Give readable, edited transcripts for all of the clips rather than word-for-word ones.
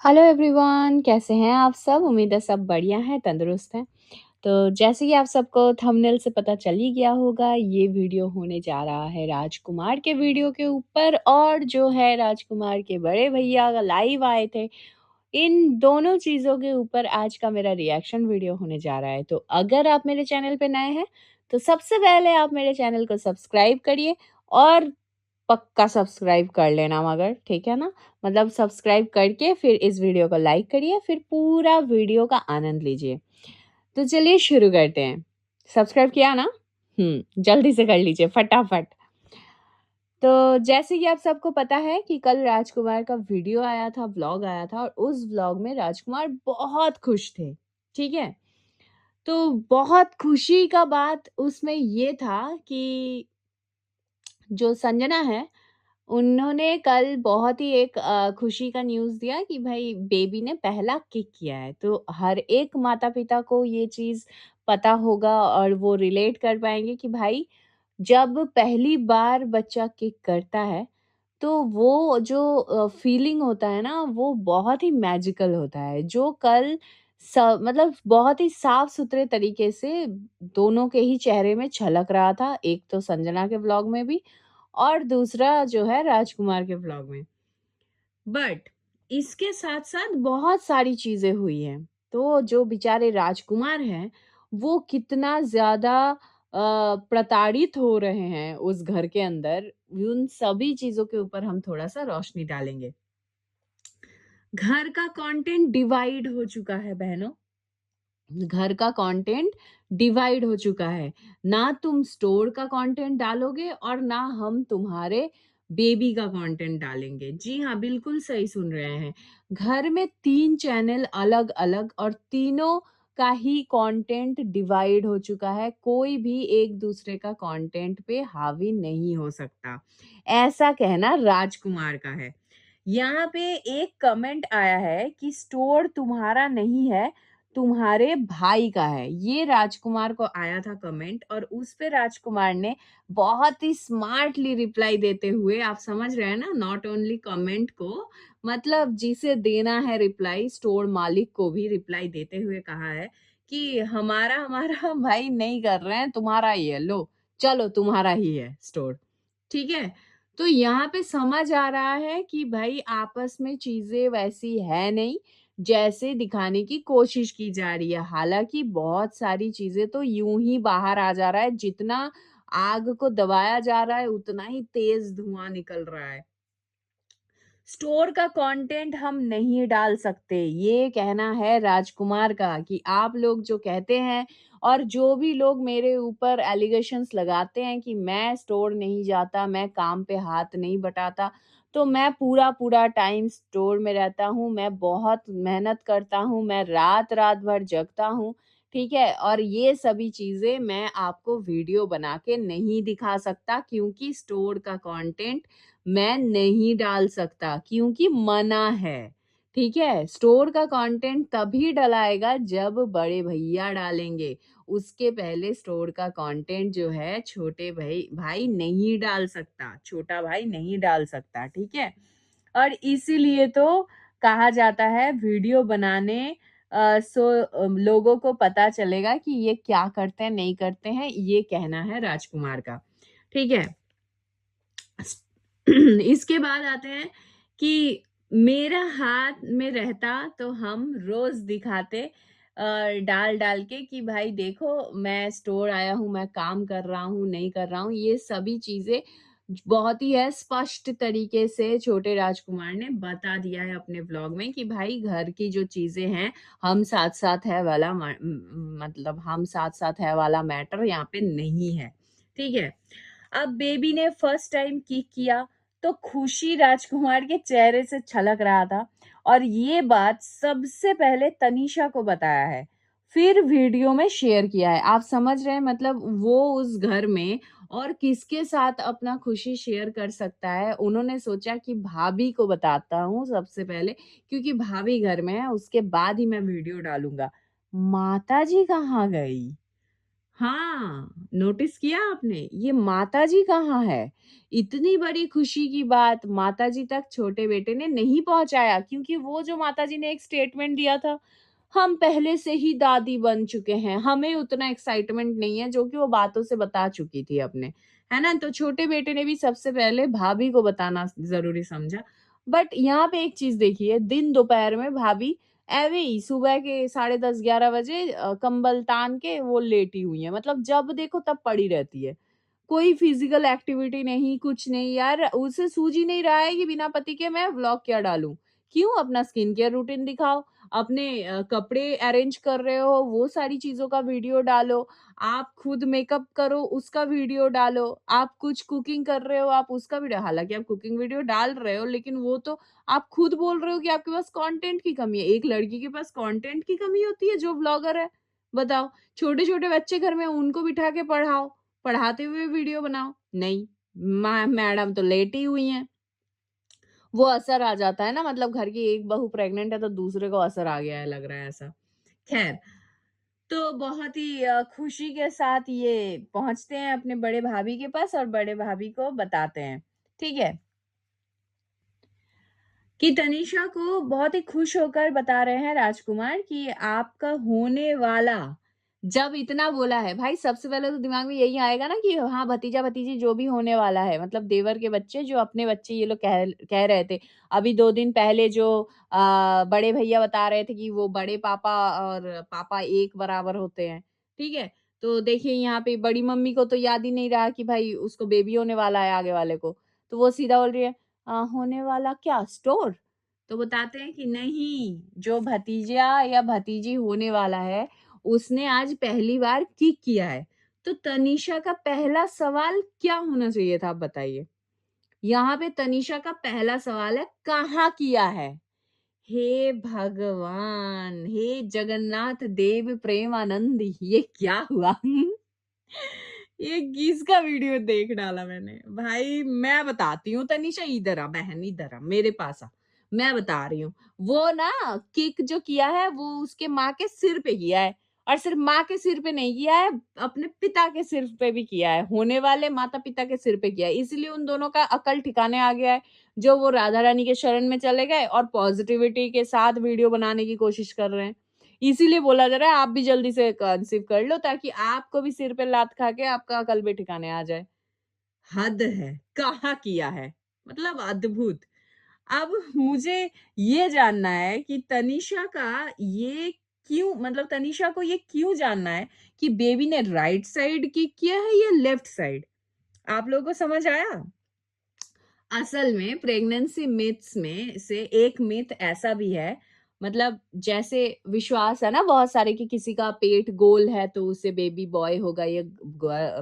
Hello everyone, कैसे हैं आप सब? उम्मीद है सब बढ़िया हैं, तंदुरुस्त हैं। तो जैसे कि आप सबको थंबनेल से पता चल ही गया होगा, ये वीडियो होने जा रहा है राजकुमार के वीडियो के ऊपर और जो है राजकुमार के बड़े भैया लाइव आए थे, इन दोनों चीज़ों के ऊपर आज का मेरा रिएक्शन वीडियो होने जा रहा है। तो अगर आप मेरे चैनल पे नए हैं, तो सबसे पहले आप मेरे चैनल को सब्सक्राइब करिए और पक्का सब्सक्राइब कर लेना मगर, ठीक है ना? मतलब सब्सक्राइब करके फिर इस वीडियो को लाइक करिए, फिर पूरा वीडियो का आनंद लीजिए। तो चलिए शुरू करते हैं। सब्सक्राइब किया ना? जल्दी से कर लीजिए फटाफट। तो जैसे कि आप सबको पता है कि कल राजकुमार का वीडियो आया था, व्लॉग आया था और उस व्लॉग में राजकुमार बहुत खुश थे, ठीक है? तो बहुत खुशी का बात उसमें ये था कि जो संजना है, उन्होंने कल बहुत ही एक खुशी का न्यूज़ दिया कि भाई बेबी ने पहला किक किया है। तो हर एक माता-पिता को ये चीज़ पता होगा और वो रिलेट कर पाएँगे कि भाई जब पहली बार बच्चा किक करता है, तो वो जो फीलिंग होता है ना, वो बहुत ही मैजिकल होता है। जो कल स मतलब बहुत ही साफ-सुथरे तरीके से दोनों के ही चेहरे में झलक रहा था। एक तो संजना के व्लॉग में भी और दूसरा जो है राजकुमार के व्लॉग में। बट इसके साथ-साथ बहुत सारी चीज़ें हुई हैं। तो जो बेचारे राजकुमार हैं, वो कितना ज़्यादा प्रताड़ित हो रहे हैं उस घर के अंदर, उन सभी चीज़ों के ऊपर हम थोड़ा-सा रोशनी डालेंगे। घर का कंटेंट डिवाइड हो चुका है बहनों। घर का कंटेंट डिवाइड हो चुका है। ना तुम स्टोर का कंटेंट डालोगे और ना हम तुम्हारे बेबी का कंटेंट डालेंगे। जी हाँ, बिल्कुल सही सुन रहे हैं। घर में 3 चैनल अलग-अलग और तीनों का ही कंटेंट डिवाइड हो चुका है। कोई भी एक-दूसरे का कंटेंट पे हावी नहीं हो सकता। ऐसा कहना राजकुमार का है। यहाँ पे एक कमेंट आया है कि स्टोर तुम्हारा नहीं है, तुम्हारे भाई का है। ये राजकुमार को आया था कमेंट और उस पे राजकुमार ने बहुत ही स्मार्टली रिप्लाई देते हुए, आप समझ रहे हैं ना, नॉट ओनली कमेंट को, मतलब जिसे देना है रिप्लाई, स्टोर मालिक को भी रिप्लाई देते हुए कहा है कि हमारा हमारा भाई नहीं कर रहे हैं, तुम्हारा ही है, लो चलो तुम्हारा ही है स्टोर, ठीक है? तो यहाँ पे समझ आ रहा है कि भाई आपस में चीजें वैसी है नहीं जैसे दिखाने की कोशिश की जा रही है। हालाँकि बहुत सारी चीज़ें तो यूँ ही बाहर आ जा रहा है, जितना आग को दबाया जा रहा है, उतना ही तेज़ धुआँ निकल रहा है। स्टोर का कंटेंट हम नहीं डाल सकते, ये कहना है राजकुमार का कि आप लोग जो कहते हैं और जो भी लोग मेरे ऊपर एलिगेशंस लगाते हैं कि मैं स्टोर नहीं जाता, मैं काम पे हाथ नहीं बटाता, तो मैं पूरा-पूरा टाइम स्टोर में रहता हूँ, मैं बहुत मेहनत करता हूँ, मैं रात-रात भर जगता हूँ, ठीक है? और ये सभी चीज़ें मैं आपको वीडियो बना के नहीं दिखा सकता क्योंकि स्टोर का कंटेंट मैं नहीं डाल सकता क्योंकि मना है, ठीक है? स्टोर का कंटेंट तभी डलाएगा जब बड़े भैया डालेंगे। उसके पहले स्टोर का कंटेंट जो है छोटे भाई भाई नहीं डाल सकता, छोटा भाई नहीं डाल सकता, ठीक है? और इसीलिए तो कहा जाता है वीडियो बनाने लोगों को पता चलेगा कि ये क्या करते हैं, नहीं करते हैं, ये कहना है राजकुमार का, ठीक है? इसके बाद आते हैं कि मेरा हाथ में रहता तो हम रोज दिखाते डाल-डाल के कि भाई देखो मैं स्टोर आया हूँ, मैं काम कर रहा हूँ, नहीं कर रहा हूँ। ये सभी चीज़ें बहुत ही है स्पष्ट तरीके से छोटे राजकुमार ने बता दिया है अपने व्लॉग में कि भाई घर की जो चीज़ें हैं, हम साथ-साथ है वाला मतलब हम साथ-साथ है वाला मैटर यहाँ पे नहीं है। ठीक है? अब बेबी ने फर्स्ट टाइम किक किया तो खुशी राजकुमार के चेहरे से छलक रहा था और ये बात सबसे पहले तनीषा को बताया है, फिर वीडियो में शेयर किया है। आप समझ रहे हैं, मतलब वो उस घर में और किसके साथ अपना खुशी शेयर कर सकता है। उन्होंने सोचा कि भाभी को बताता हूँ सबसे पहले, क्योंकि भाभी घर में है, उसके बाद ही मैं वीडियो डालूंगा। माताजी कहाँ गई? हाँ, नोटिस किया आपने? ये माताजी कहाँ है? इतनी बड़ी खुशी की बात माताजी तक छोटे बेटे ने नहीं पहुँचाया क्योंकि वो जो माताजी ने एक स्टेटमेंट दिया था, हम पहले से ही दादी बन चुके हैं, हमें उतना एक्साइटमेंट नहीं है, जो कि वो बातों से बता चुकी थी अपने, है ना? तो छोटे बेटे ने भी सबसे पहले भाभी को बताना ज़रूरी समझा। बट यहाँ पे एक चीज़ देखिए, दिन दोपहर में भाभी ऐवे ही सुबह के 10:30-11 बजे कंबल तान के वो लेटी हुई हैं। मतलब जब देखो तब पड़ी रहती है। कोई फिज़िकल एक्टिविटी नहीं, कुछ नहीं यार, उसे सूझ ही नहीं रहा है कि बिना पति के मैं व्लॉग क्या डालूँ? क्यों? अपना स्किन केयर रूटीन दिखाओ, अपने कपड़े अरेंज कर रहे हो, वो सारी चीज़ों का वीडियो डालो, आप खुद मेकअप करो, उसका वीडियो डालो, आप कुछ कुकिंग कर रहे हो, आप उसका वीडियो, हालाँकि आप कुकिंग वीडियो डाल रहे हो, लेकिन वो तो आप खुद बोल रहे हो कि आपके पास कंटेंट की कमी है। एक लड़की के पास कंटेंट की कमी होती है जो व्लॉगर है? बताओ। छोटे-छोटे बच्चे घर में उनको बिठा के पढ़ाओ। पढ़ाते हुए वीडियो बनाओ, नहीं, मैडम तो लेटी हुई हैं। वो असर आ जाता है ना, मतलब घर की एक बहू प्रेग्नेंट है तो दूसरे को असर आ गया है, लग रहा है ऐसा। खैर, तो बहुत ही खुशी के साथ ये पहुँचते हैं अपने बड़े भाभी के पास और बड़े भाभी को बताते हैं, ठीक है? कि तनीषा को बहुत ही खुश होकर बता रहे हैं राजकुमार कि आपका होने वाला, जब इतना बोला है भाई, सबसे पहले तो दिमाग में यही आएगा ना कि हाँ, भतीजा-भतीजी जो भी होने वाला है, मतलब देवर के बच्चे, जो अपने बच्चे ये लोग कह कह रहे थे। अभी 2 दिन पहले जो बड़े भैया बता रहे थे कि वो बड़े पापा और पापा एक बराबर होते हैं, ठीक है? तो देखिए यहाँ पे बड़ी मम्मी को तो याद ही नहीं रहा कि भाई उसको बेबी होने वाला है आगे वाले को। तो वो सीधा बोल रही है, होने वाला क्या स्टोर? तो बताते हैं कि नहीं, जो भतीजा या भतीजी होने वाला है, उसने आज पहली बार किक किया है। तो तनीषा का पहला सवाल क्या होना चाहिए था, आप बताइए? यहाँ पे तनीषा का पहला सवाल है, कहाँ किया है? हे भगवान! हे जगन्नाथ देव प्रेमानंद, ये क्या हुआ? ये किसका वीडियो देख डाला मैंने? भाई मैं बताती हूँ, तनीषा इधर आ बहन, इधर आ, मेरे पास आ। मैं बता रही हूँ। वो ना किक जो किया है वो उसके माँ के सिर पे किया है, और सिर्फ माँ के सिर पे नहीं किया है, अपने पिता के सिर पे भी किया है। होने वाले माता-पिता के सिर पे किया है। इसीलिए उन दोनों का अकल ठिकाने आ गया है। जो वो राधा रानी के शरण में चले गए और पॉजिटिविटी के साथ वीडियो बनाने की कोशिश कर रहे हैं। इसीलिए बोला जा रहा है आप भी जल्दी से कंसीव कर लो, ताकि आपको भी सिर पे लात खा के आपका अकल भी ठिकाने आ जाए। हद है, कहाँ किया है? मतलब अद्भुत। अब मुझे ये जानना है कि तनीषा का ये क्यों, मतलब तनीषा को ये क्यों जानना है कि बेबी ने राइट साइड किक किया है या लेफ्ट साइड? आप लोगों को समझ आया? असल में प्रेगनेंसी मिथ्स में से एक मिथ ऐसा भी है, मतलब जैसे विश्वास है ना बहुत सारे कि किसी का पेट गोल है तो उसे बेबी बॉय होगा या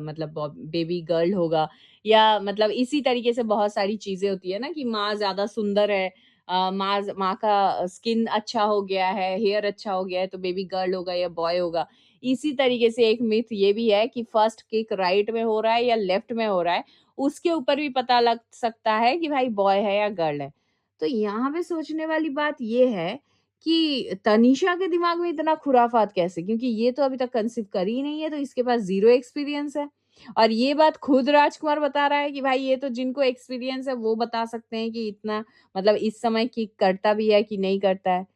मतलब बेबी गर्ल होगा, या मतलब इसी तरीके से बहुत सारी चीजें होती है ना कि माँ ज्यादा सुंदर है, माँ का स्किन अच्छा हो गया है, हेयर अच्छा हो गया है तो बेबी गर्ल होगा या बॉय होगा। इसी तरीके से एक मिथ ये भी है कि फर्स्ट किक राइट में हो रहा है या लेफ्ट में हो रहा है, उसके ऊपर भी पता लग सकता है कि भाई बॉय है या गर्ल है। तो यहाँ पे सोचने वाली बात ये है कि तनीषा के दिमाग में इतना खुराफात कैसे? क्योंकि ये तो अभी तक कंसीव करी ही नहीं है, तो इसके पास ज़ीरो एक्सपीरियंस है। और ये बात खुद राजकुमार बता रहा है कि भाई ये तो जिनको एक्सपीरियंस है वो बता सकते हैं कि इतना, मतलब इस समय किक करता भी है कि नहीं करता है।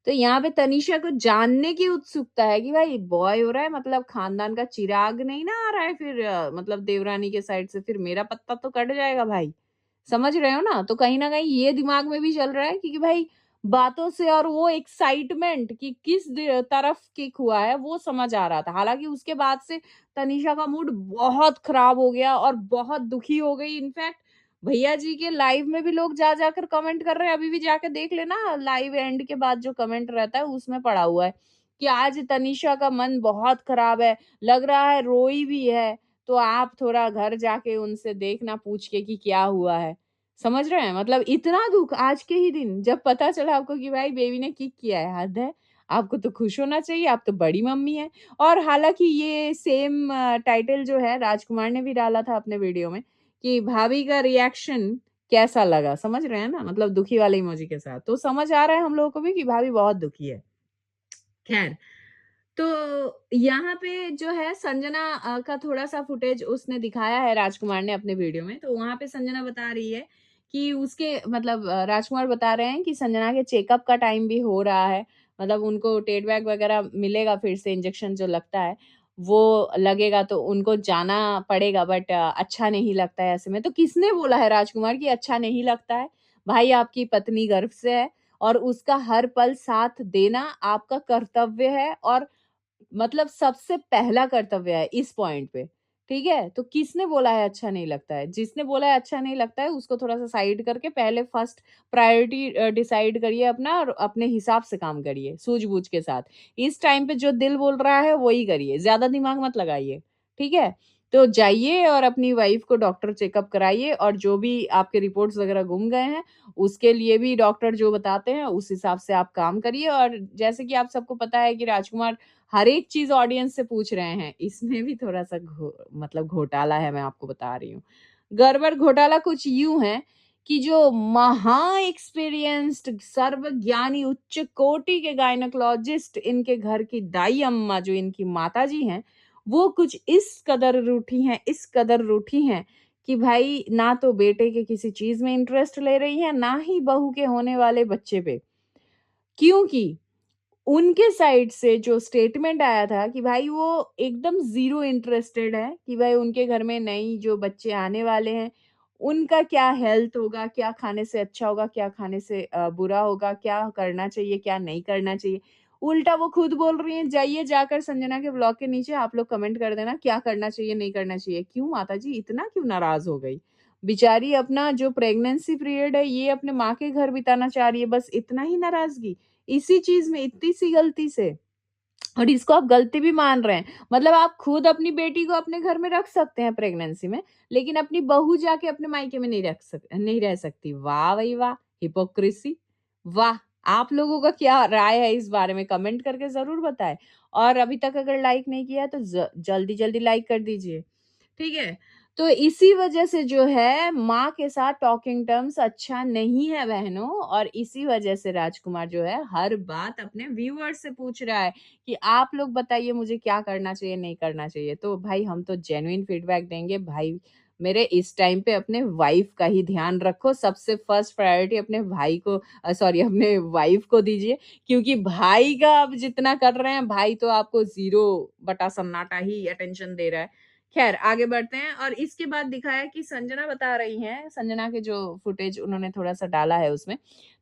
तो यहाँ पे तनीषा को जानने की उत्सुकता है कि भाई बॉय हो रहा है, मतलब खानदान का चिराग नहीं ना आ रहा है फिर, मतलब देवरानी के साइड से फिर मेरा पत्ता तो कट जाएगा भाई। समझ रहे हो ना? तो कहीं न कहीं ये दिमाग में भी चल रहा है कि भाई बातों से और वो एक्साइटमेंट कि किस तरफ किक हुआ है वो समझ आ रहा था। हालाँकि उसके बाद से तनीषा का मूड बहुत खराब हो गया और बहुत दुखी हो गई। इनफैक्ट भैया जी के लाइव में भी लोग जा जाकर कमेंट कर रहे हैं, अभी भी जाके देख लेना, लाइव एंड के बाद जो कमेंट रहता है उसमें पड़ा हुआ है कि आज तनीषा का मन बहुत खराब है, लग रहा है रोई भी है, तो आप थोड़ा घर जाके उनसे देखना पूछ के कि क्या हुआ है। समझ रहे हैं? मतलब इतना दुःख आज के ही दिन जब पता चला आपको कि भाई बेबी ने किक किया है, हद है। आपको तो खुश होना चाहिए, आप तो बड़ी मम्मी हैं। और हालाँकि ये सेम टाइटल जो है राजकुमार ने भी डाला था अपने वीडियो में कि भाभी का रिएक्शन कैसा लगा? समझ रहे हैं ना? मतलब दुखी वाले इमोजी के साथ। तो समझ आ रहा है हम लोगों को भी कि भाभी बहुत दुखी है। खैर, तो यहाँ पे जो है संजना का थोड़ा-सा फुटेज उसने दिखाया है राजकुमार ने अपने वीडियो में, तो वहाँ पे संजना बता रही है कि उसके मतलब राजकुमार बता रहे हैं कि संजना के चेकअप का टाइम भी हो रहा है, मतलब उनको टेट बैग वगैरह मिलेगा फिर से इंजेक्शन जो लगता है, वो लगेगा तो उनको जाना पड़ेगा बट अच्छा नहीं लगता है ऐसे में। तो किसने बोला है राजकुमार कि अच्छा नहीं लगता है? भाई आपकी पत्नी गर्भ से है और उसका हर पल साथ देना आपका कर्तव्य है और मतलब सबसे पहला कर्तव्य है इस पॉइंट पे, ठीक है? तो किसने बोला है अच्छा नहीं लगता है? जिसने बोला है अच्छा नहीं लगता है उसको थोड़ा-सा साइड करके पहले फर्स्ट प्रायोरिटी डिसाइड करिए अपना और अपने हिसाब से काम करिए, सूझबूझ के साथ। इस टाइम पे जो दिल बोल रहा है वही करिए, ज़्यादा दिमाग मत लगाइए, ठीक है? तो जाइए और अपनी वाइफ़ को डॉक्टर चेकअप कराइए और जो भी आपके रिपोर्ट्स वगैरह गुम गए हैं, उसके लिए भी डॉक्टर जो बताते हैं उस हिसाब से आप काम करिए और जैसे कि आप सबको पता है कि राजकुमार हर एक चीज़ ऑडियंस से पूछ रहे हैं, इसमें भी थोड़ा-सा मतलब घोटाला है, मैं आपको बता रही हूँ। गड़बड़ घोटाला कुछ यूँ है कि जो महा एक्सपीरियंस्ड सर्वज्ञानी उच्च कोटि के गायनेकोलॉजिस्ट इनके घर की दाई अम्मा जो इनकी माताजी हैं, वो कुछ इस कदर रूठी हैं, इस कदर रूठी हैं कि भाई ना तो बेटे के किसी चीज़ में इंटरेस्ट ले रही हैं, ना ही बहू के होने वाले बच्चे पे। क्योंकि उनके साइड से जो स्टेटमेंट आया था कि भाई वो एकदम ज़ीरो इंटरेस्टेड है कि भाई उनके घर में नई जो बच्चे आने वाले हैं, उनका क्या हेल्थ होगा, क्या खाने से अच्छा होगा, क्या खाने से बुरा होगा, क्या करना चाहिए, क्या नहीं करना चाहिए। उल्टा वो खुद बोल रही हैं, जाइए जाकर संजना के ब्लॉग के नीचे आप लोग कमेंट कर देना क्या करना चाहिए, नहीं करना चाहिए। क्यों माताजी इतना क्यों नाराज़ हो गई? बेचारी अपना जो प्रेग्नेंसी पीरियड है, ये अपने माँ के घर बिताना चाह रही है, बस इतना ही नाराज़गी? इसी चीज़ में इतनी-सी गलती से और इसको आप गलती भी मान रहे हैं। मतलब आप खुद अपनी बेटी को अपने घर में रख सकते हैं प्रेग्नेंसी में, लेकिन अपनी बहू जाके अपने मायके में नहीं रह सकती। वाह भई वाह! हिपोक्रेसी वाह! आप लोगों का क्या राय है इस बारे में कमेंट करके ज़रूर बताएँ और अभी तक अगर लाइक नहीं किया है तो जल्दी-जल्दी लाइक कर दीजिए। ठीक है? तो इसी वजह से जो है माँ के साथ टॉकिंग टर्म्स अच्छा नहीं है बहनों और इसी वजह से राजकुमार जो है हर बात अपने व्यूअर्स से पूछ रहा है कि आप लोग बताइए मुझे क्या करना चाहिए, नहीं करना चाहिए। तो भाई हम तो जेन्युइन फीडबैक देंगे भाई मेरे इस टाइम पे अपने वाइफ का ही ध्यान रखो, सबसे फर्स्ट प्रायोरिटी अपने भाई को सॉरी अपने वाइफ को दीजिए क्योंकि भाई का आप जितना कर रहे हैं, भाई तो आपको ज़ीरो बटा सन्नाटा ही अटेंशन दे रहा है। खैर आगे बढ़ते हैं और इसके बाद दिखाया कि संजना बता रही हैं, संजना के जो फुटेज उन्होंने थोड़ा-सा डाला है उसमें,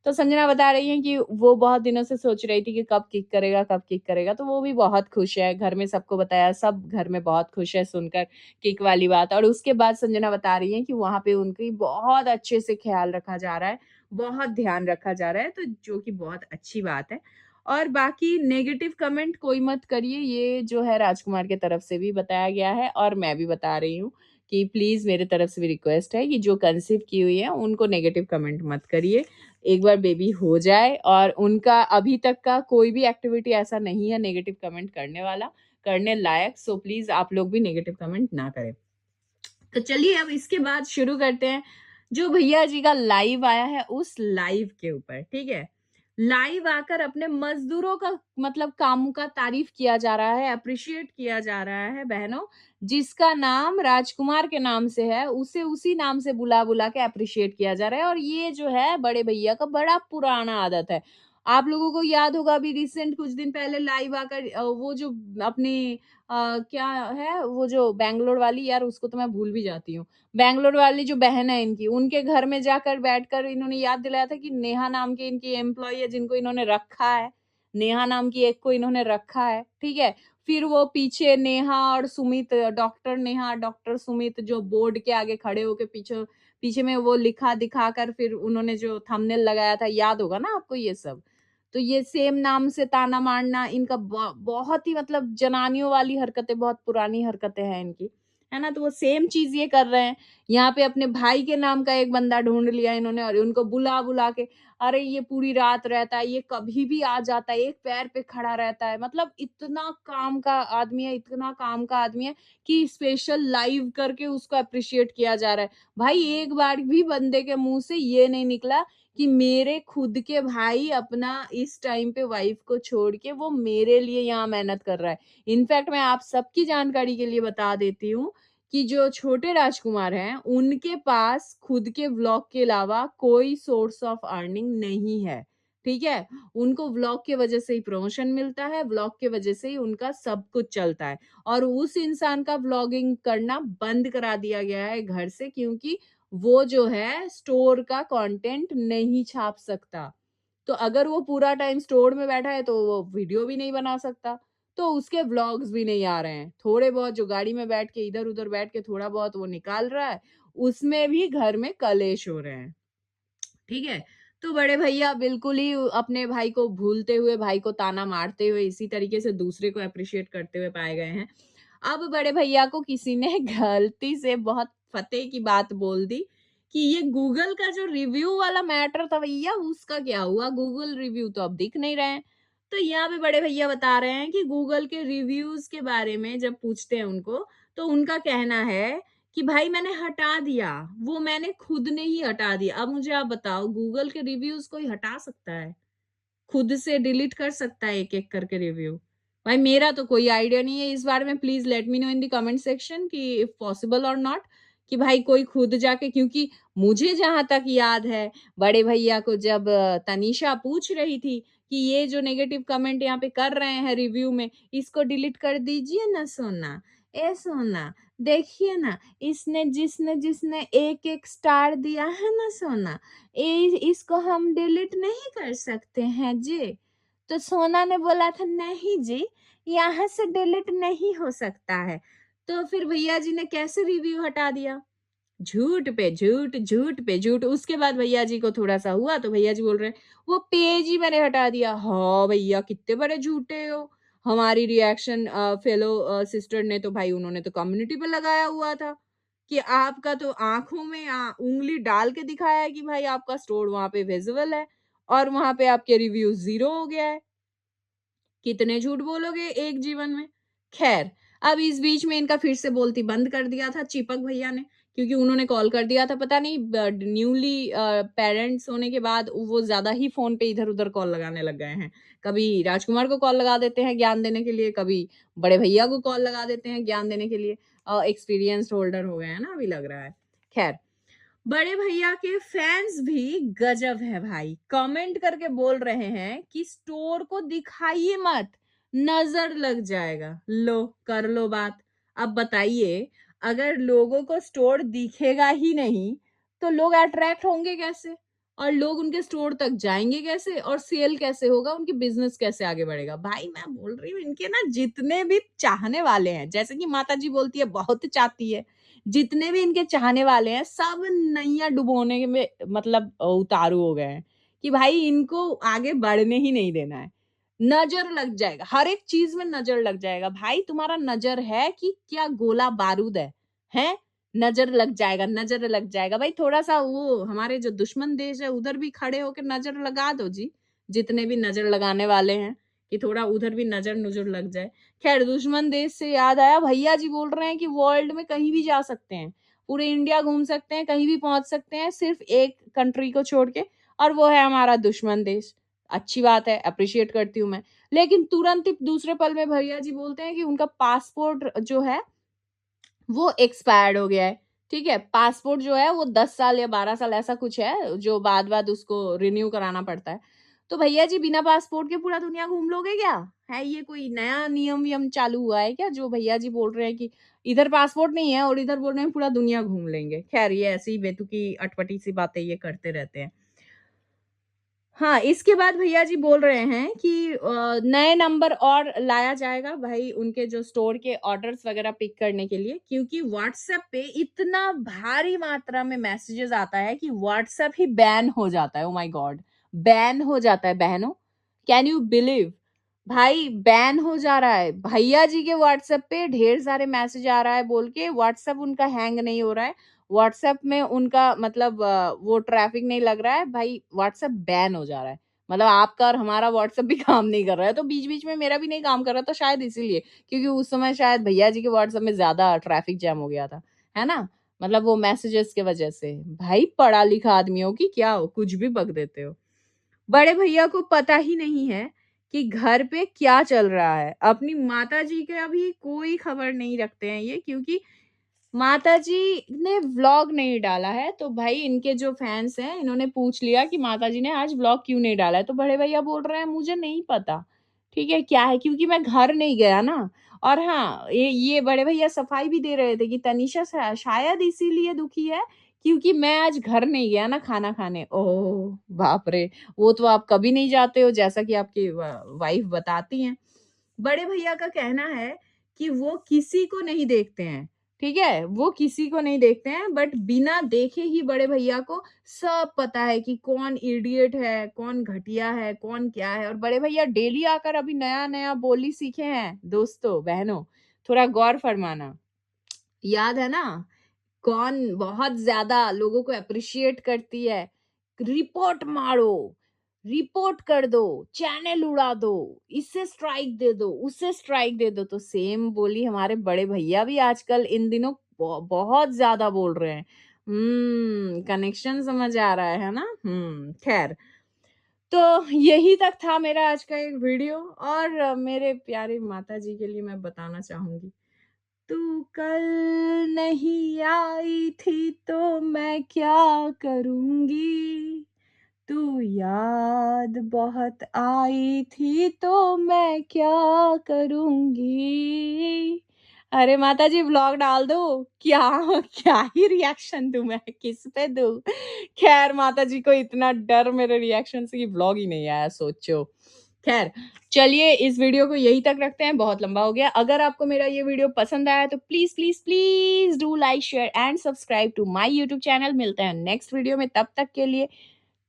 तो संजना बता रही हैं कि वो बहुत दिनों से सोच रही थी कि कब किक करेगा, कब किक करेगा, तो वो भी बहुत खुश है, घर में सबको बताया, सब घर में बहुत खुश है सुनकर किक वाली बात और उसके बाद संजना बता रही हैं कि वहाँ पे उनकी बहुत अच्छे से ख़्याल रखा जा रहा है, बहुत ध्यान रखा जा रहा है, तो जो कि बहुत अच्छी बात है। और बाकी नेगेटिव कमेंट कोई मत करिए, ये जो है राजकुमार की तरफ से भी बताया गया है और मैं भी बता रही हूँ कि प्लीज़ मेरे तरफ से भी रिक्वेस्ट है कि जो कंसीव की हुई है, उनको नेगेटिव कमेंट मत करिए। एक बार बेबी हो जाए और उनका अभी तक का कोई भी एक्टिविटी ऐसा नहीं है नेगेटिव कमेंट करने वाला, करने लायक, सो प्लीज़ आप लोग भी नेगेटिव कमेंट ना करें। तो चलिए अब इसके बाद शुरू करते हैं, जो भैया जी का लाइव आया है उस लाइव के ऊपर, ठीक है? लाइव आकर अपने मज़दूरों का मतलब कामों का तारीफ़ किया जा रहा है, एप्रिशिएट किया जा रहा है बहनों, जिसका नाम राजकुमार के नाम से है, उसे उसी नाम से बुला-बुला के एप्रिशिएट किया जा रहा है और ये जो है बड़े भैया का बड़ा पुराना आदत है। आप लोगों को याद होगा अभी रिसेंट कुछ दिन पहले लाइव आकर वो जो अपनी क्या है वो जो बैंगलोर वाली यार उसको तो मैं भूल भी जाती हूँ। बैंगलोर वाली जो बहन है इनकी, उनके घर में जाकर बैठकर इन्होंने याद दिलाया था कि नेहा नाम की इनकी एम्प्लॉयी है जिनको इन्होंने रखा है। नेहा नाम की एक को इन्होंने रखा है, ठीक है? फिर वो पीछे नेहा और सुमित डॉक्टर नेहा, डॉक्टर सुमित जो बोर्ड के आगे खड़े होके पीछे पीछे में वो लिखा दिखाकर फिर उन्होंने जो थंबनेल लगाया था, याद होगा ना आपको ये सब? तो ये सेम नाम से ताना मारना इनका बहुत ही मतलब जनानियों वाली हरकतें, बहुत पुरानी हरकतें हैं इनकी। है ना? तो वो सेम चीज़ ये कर रहे हैं। यहाँ पे अपने भाई के नाम का एक बंदा ढूँढ लिया इन्होंने और उनको बुला-बुला के, अरे ये पूरी रात रहता है, ये कभी भी आ जाता है, एक पैर पे खड़ा रहता है। मतलब इतना काम का आदमी है, इतना काम का आदमी है कि स्पेशल लाइव करके उसको एप्रिशिएट किया जा रहा है। भाई एक बार भी बंदे के मुँह से ये नहीं निकला कि मेरे खुद के भाई अपना इस टाइम पे वाइफ को छोड़ के वो मेरे लिए यहाँ मेहनत कर रहा है। इनफैक्ट मैं आप सबकी जानकारी के लिए बता देती हूँ कि जो छोटे राजकुमार हैं, उनके पास खुद के व्लॉग के अलावा कोई सोर्स ऑफ अर्निंग नहीं है, ठीक है? उनको व्लॉग की वजह से ही प्रमोशन मिलता है, व्लॉग की वजह से ही उनका सब कुछ चलता है और उस इंसान का व्लॉगिंग करना बंद करा दिया गया है घर से क्योंकि वो जो है स्टोर का कंटेंट नहीं छाप सकता। तो अगर वो पूरा टाइम स्टोर में बैठा है तो वो वीडियो भी नहीं बना सकता, तो उसके व्लॉग्स भी नहीं आ रहे हैं। थोड़े बहुत जो गाड़ी में बैठ के इधर-उधर बैठ के थोड़ा बहुत वो निकाल रहा है, उसमें भी घर में कलेश हो रहे हैं। ठीक है? तो बड़े भैया बिल्कुल ही अपने भाई को भूलते हुए, भाई को ताना मारते हुए, इसी तरीके से दूसरे को एप्रिशिएट करते हुए पाए गए हैं। अब बड़े भैया को किसी ने गलती से बहुत फ़तेह की बात बोल दी कि ये गूगल का जो रिव्यू वाला मैटर था भैया, उसका क्या हुआ? गूगल रिव्यू तो अब दिख नहीं रहे हैं। तो यहाँ पे बड़े भैया बता रहे हैं कि गूगल के रिव्यूज़ के बारे में जब पूछते हैं उनको, तो उनका कहना है कि भाई मैंने हटा दिया, वो मैंने खुद ने ही हटा दिया। अब मुझे आप बताओ गूगल के रिव्यूज़ कोई हटा सकता है? खुद से डिलीट कर सकता है एक-एक करके रिव्यू? भाई मेरा तो कोई आइडिया नहीं है इस बारे में please let me know in the comment section कि इफ पॉसिबल और नॉट कि भाई कोई खुद जाके क्योंकि मुझे जहाँ तक याद है, बड़े भैया को जब तनीषा पूछ रही थी कि ये जो नेगेटिव कमेंट यहाँ पे कर रहे हैं रिव्यू में, इसको डिलीट कर दीजिए ना सोना। ए सोना, देखिए ना इसने जिसने जिसने 1-1 स्टार दिया है ना सोना, इसको हम डिलीट नहीं कर सकते हैं जी। तो सोना ने बोला था नहीं जी, यहाँ से डिलीट नहीं हो सकता है। तो फिर भैया जी ने कैसे रिव्यू हटा दिया? झूठ पे झूठ, झूठ पे झूठ। उसके बाद भैया जी को थोड़ा-सा हुआ तो भैया जी बोल रहे हैं, "वो पेज ही मैंने हटा दिया।" हाँ, भैया कित्ते बड़े झूठे हो। हमारी रिएक्शन फेलो सिस्टर ने तो भाई उन्होंने तो कम्युनिटी पे लगाया हुआ था कि आपका तो आँखों में उँगली डाल के दिखाया है कि भाई आपका स्टोर वहाँ पे विज़िबल है और वहाँ पे आपके रिव्यू 0 हो गया है। कितने झूठ बोलोगे एक जीवन में? ख़ैर, अब इस बीच में इनका फिर से बोलती बंद कर दिया था चिपक भैया ने, क्योंकि उन्होंने कॉल कर दिया था पता नहीं न्यूली पेरेंट्स होने के बाद वो ज़्यादा ही फ़ोन पे इधर-उधर कॉल लगाने लग गए हैं। कभी राजकुमार को कॉल लगा देते हैं ज्ञान देने के लिए, कभी बड़े भैया को कॉल लगा देते हैं ज्ञान देने के लिए। एक्सपीरियंस्ड होल्डर हो गए हैं ना अभी लग रहा है। ख़ैर बड़े भैया के फैन्स भी गजब है भाई। कमेंट करके बोल रहे हैं कि स्टोर को दिखाइए मत, नज़र लग जाएगा। लो, कर लो बात। अब बताइए, अगर लोगों को स्टोर दिखेगा ही नहीं, तो लोग अट्रैक्ट होंगे कैसे? और लोग उनके स्टोर तक जाएँगे कैसे? और सेल कैसे होगा? उनकी बिज़नेस कैसे आगे बढ़ेगा? भाई मैं बोल रही हूँ इनके ना जितने भी चाहने वाले हैं, जैसे कि माताजी बोलती है बहुत चाहती है। जितने भी इनके चाहने वाले हैं सब नैया डुबोने में मतलब उतारू हो गए हैं कि भाई इनको आगे बढ़ने ही नहीं देना है। नज़र लग जाएगा, हर एक चीज़ में नज़र लग जाएगा। भाई तुम्हारा नज़र है कि क्या गोला बारूद है? हैं? नज़र लग जाएगा, नज़र लग जाएगा। भाई थोड़ा-सा वो हमारे जो दुश्मन देश है उधर भी खड़े होके नज़र लगा दो जी, जितने भी नज़र लगाने वाले हैं, कि थोड़ा उधर भी नज़र-नुज़र लग जाए। खैर दुश्मन देश से याद आया भैया जी बोल रहे हैं कि वर्ल्ड में कहीं भी जा सकते हैं। पूरे इंडिया घूम सकते हैं, कहीं भी पहुँच सकते हैं सिर्फ़ एक कंट्री को छोड़ के और वो है हमारा दुश्मन देश। अच्छी बात है, एप्रिशिएट करती हूँ मैं। लेकिन तुरंत ही दूसरे पल में भैया जी बोलते हैं कि उनका पासपोर्ट जो है वो एक्सपायर्ड हो गया है। ठीक है? पासपोर्ट जो है वो 10 साल या 12 साल ऐसा कुछ है जो बाद-बाद उसको रिन्यू कराना पड़ता है। तो भैया जी बिना पासपोर्ट के पूरा दुनिया घूम लोगे क्या? है ये कोई नया नियम-वियम चालू हुआ है क्या जो भैया जी बोल रहे हैं कि इधर पासपोर्ट नहीं है और इधर बोल रहे हैं पूरा दुनिया घूम लेंगे। ख़ैर ये ऐसी ही बेतुकी अटपटी-सी बातें ये करते रहते हैं। हाँ, इसके बाद भैया जी बोल रहे हैं कि नए नंबर और लाया जाएगा भाई उनके जो स्टोर के ऑर्डर्स वगैरह पिक करने के लिए क्योंकि व्हाट्सएप पे इतना भारी मात्रा में मैसेजेस आता है कि व्हाट्सएप ही बैन हो जाता है। Oh my God! बैन हो जाता है बहनों। Can you believe? भाई बैन हो जा रहा है। भैया जी के व्हाट्सएप पे ढेर सारे मैसेज आ रहा है बोल के व्हाट्सएप उनका हैंग नहीं हो रहा है। व्हाट्सएप में उनका मतलब वो ट्रैफिक नहीं लग रहा है, भाई व्हाट्सएप बैन हो जा रहा है। मतलब आपका और हमारा व्हाट्सएप भी काम नहीं कर रहा है, तो बीच-बीच में मेरा भी नहीं काम कर रहा था शायद इसीलिए, क्योंकि उस समय शायद भैया जी के व्हाट्सएप में ज़्यादा ट्रैफिक जैम हो गया था। है ना? मतलब वो मैसेजेस की वजह से। भाई पढ़ा-लिखा आदमी हो कि क्या हो, कुछ भी बक देते हो। बड़े भैया को पता ही नहीं है कि घर पे क्या चल रहा है। अपनी माताजी का भी कोई खबर नहीं रखते हैं ये, क्योंकि माताजी ने व्लॉग नहीं डाला है, तो भाई इनके जो फैन्स हैं, इन्होंने पूछ लिया कि माताजी ने आज व्लॉग क्यों नहीं डाला है? तो बड़े भैया बोल रहे हैं, "मुझे नहीं पता।" ठीक है, क्या है? क्योंकि मैं घर नहीं गया ना। और हाँ, ये बड़े भैया सफाई भी दे रहे थे कि तनीषा शायद इसीलिए दुखी है, क्योंकि मैं आज घर नहीं गया ना खाना खाने। ओह! बाप रे! वो तो आप कभी नहीं जाते हो, जैसा कि आपकी वाइफ बताती हैं। बड़े भैया का कहना है कि वो किसी को नहीं देखते हैं, ठीक है? वो किसी को नहीं देखते हैं, बट बिना देखे ही बड़े भैया को सब पता है कि कौन इडियट है, कौन घटिया है, कौन क्या है। और बड़े भैया डेली आकर अभी नया-नया बोली सीखे हैं दोस्तों, बहनों, थोड़ा गौर फरमाना। याद है ना? कौन बहुत ज़्यादा लोगों को एप्रिशिएट करती है, रिपोर्ट मारो, रिपोर्ट कर दो, चैनल उड़ा दो, इससे स्ट्राइक दे दो, उससे स्ट्राइक दे दो। तो सेम बोली हमारे बड़े भैया भी आजकल इन दिनों बहुत ज़्यादा बोल रहे हैं। कनेक्शन समझ आ रहा है ना? खैर, तो यही तक था मेरा आज का एक वीडियो। और मेरे प्यारे माताजी के लिए मैं बताना चाहूँगी, तू कल नहीं आई थी तो मैं क्या करूँगी? तू याद बहुत आई थी तो मैं क्या करूँगी? अरे माताजी व्लॉग डाल दो। क्या क्या ही रिएक्शन दूँ मैं, किस पे दूँ? खैर माताजी को इतना डर मेरे रिएक्शन से कि व्लॉग ही नहीं आया, सोचो। खैर, चलिए इस वीडियो को यहीं तक रखते हैं, बहुत लंबा हो गया। अगर आपको मेरा ये वीडियो पसंद आया तो please, please, please do like, share and subscribe to my YouTube channel. मिलते हैं नेक्स्ट वीडियो में, तब तक के लिए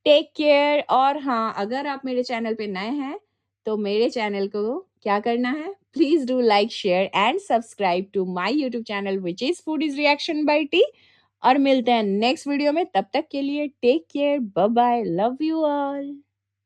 टेक केयर। और हाँ, अगर आप मेरे चैनल पे नए हैं, तो मेरे चैनल को क्या करना है? Please do like, share and subscribe to my YouTube channel which is foodies reaction by T. और मिलते हैं नेक्स्ट वीडियो में, तब तक के लिए take care, bye bye, love you all.